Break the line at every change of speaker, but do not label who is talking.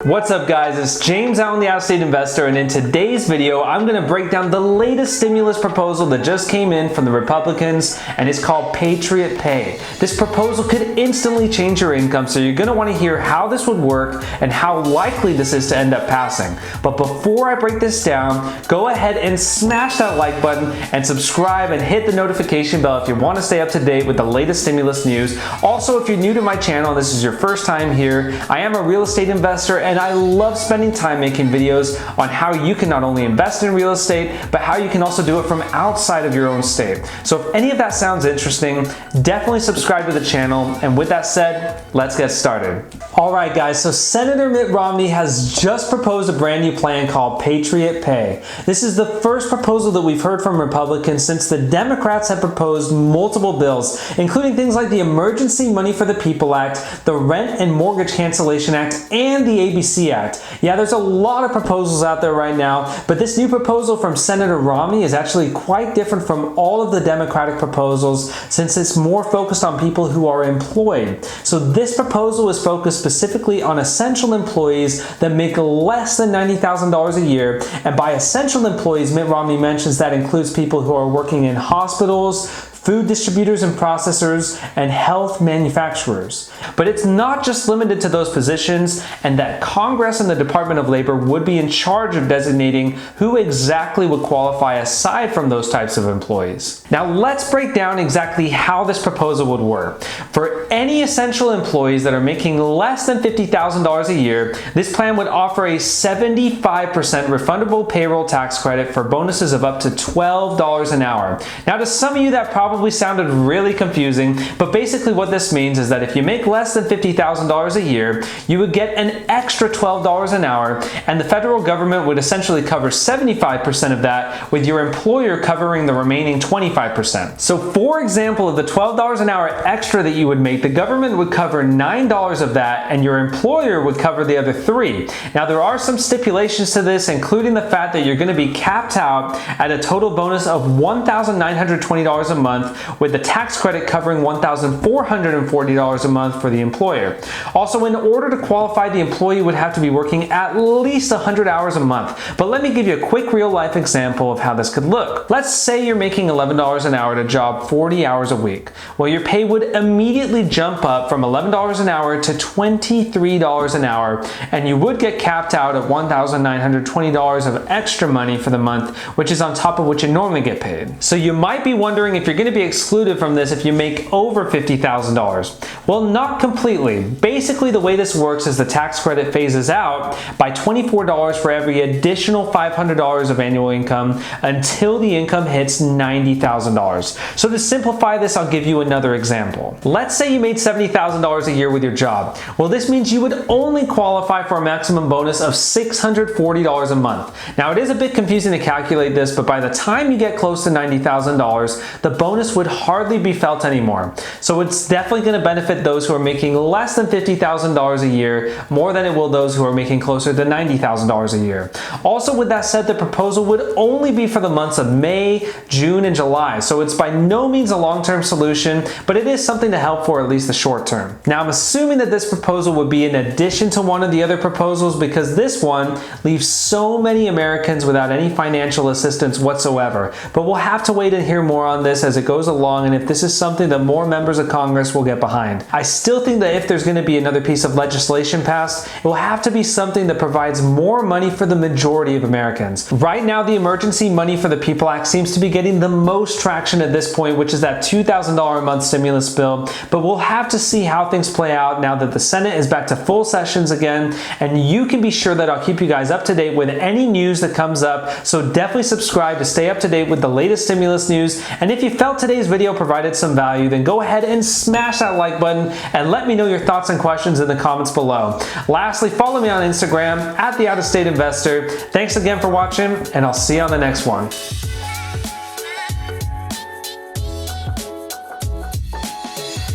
What's up guys, it's James out on the Out-of-State Investor, and in today's video I'm going to break down the latest stimulus proposal that just came in from the Republicans, and it's called Patriot Pay. This proposal could instantly change your income, so you're going to want to hear how this would work and how likely this is to end up passing. But before I break this down, go ahead and smash that like button and subscribe and hit the notification bell if you want to stay up to date with the latest stimulus news. Also, if you're new to my channel and this is your first time here, I am a real estate investor and I love spending time making videos on how you can not only invest in real estate, but how you can also do it from outside of your own state. So if any of that sounds interesting, definitely subscribe to the channel. And with that said, let's get started. All right guys, so Senator Mitt Romney has just proposed a brand new plan called Patriot Pay. This is the first proposal that we've heard from Republicans since the Democrats have proposed multiple bills, including things like the Emergency Money for the People Act, the Rent and Mortgage Cancellation Act, and the ABC Act. Yeah, there's a lot of proposals out there right now, but this new proposal from Senator Romney is actually quite different from all of the Democratic proposals since it's more focused on people who are employed. So this proposal is focused specifically on essential employees that make less than $90,000 a year, and by essential employees, Mitt Romney mentions that includes people who are working in hospitals, food distributors and processors, and health manufacturers. But it's not just limited to those positions, and that Congress and the Department of Labor would be in charge of designating who exactly would qualify aside from those types of employees. Now let's break down exactly how this proposal would work. For any essential employees that are making less than $50,000 a year, this plan would offer a 75% refundable payroll tax credit for bonuses of up to $12 an hour. Now to some of you that probably sounded really confusing, but basically what this means is that if you make less than $50,000 a year, you would get an extra $12 an hour, and the federal government would essentially cover 75% of that, with your employer covering the remaining 25%. So for example, of the $12 an hour extra that you would make, the government would cover $9 of that, and your employer would cover the other $3. Now there are some stipulations to this, including the fact that you're going to be capped out at a total bonus of $1,920 a month, with the tax credit covering $1,440 a month for the employer. Also, in order to qualify, the employee would have to be working at least 100 hours a month. But let me give you a quick real-life example of how this could look. Let's say you're making $11 an hour at a job 40 hours a week. Well, your pay would immediately jump up from $11 an hour to $23 an hour, and you would get capped out at $1,920 of extra money for the month, which is on top of what you normally get paid. So you might be wondering if you're going to be excluded from this if you make over $50,000. Well, not completely. Basically, the way this works is the tax credit phases out by $24 for every additional $500 of annual income until the income hits $90,000. So to simplify this, I'll give you another example. Let's say you made $70,000 a year with your job. Well, this means you would only qualify for a maximum bonus of $640 a month. Now, it is a bit confusing to calculate this, but by the time you get close to $90,000, the bonus would hardly be felt anymore. So it's definitely going to benefit those who are making less than $50,000 a year more than it will those who are making closer to $90,000 a year. Also, with that said, the proposal would only be for the months of May, June, and July. So it's by no means a long-term solution, but it is something to help for at least the short term. Now, I'm assuming that this proposal would be in addition to one of the other proposals because this one leaves so many Americans without any financial assistance whatsoever. But we'll have to wait and hear more on this as it goes along, and if this is something that more members of Congress will get behind. I still think that if there's going to be another piece of legislation passed, it will have to be something that provides more money for the majority of Americans. Right now, the Emergency Money for the People Act seems to be getting the most traction at this point, which is that $2,000 a month stimulus bill, but we'll have to see how things play out now that the Senate is back to full sessions again, and you can be sure that I'll keep you guys up to date with any news that comes up, so definitely subscribe to stay up to date with the latest stimulus news. And if you felt today's video provided some value, then go ahead and smash that like button and let me know your thoughts and questions in the comments below. Lastly, follow me on Instagram at the Out of State Investor. Thanks again for watching, and I'll see you on the next one.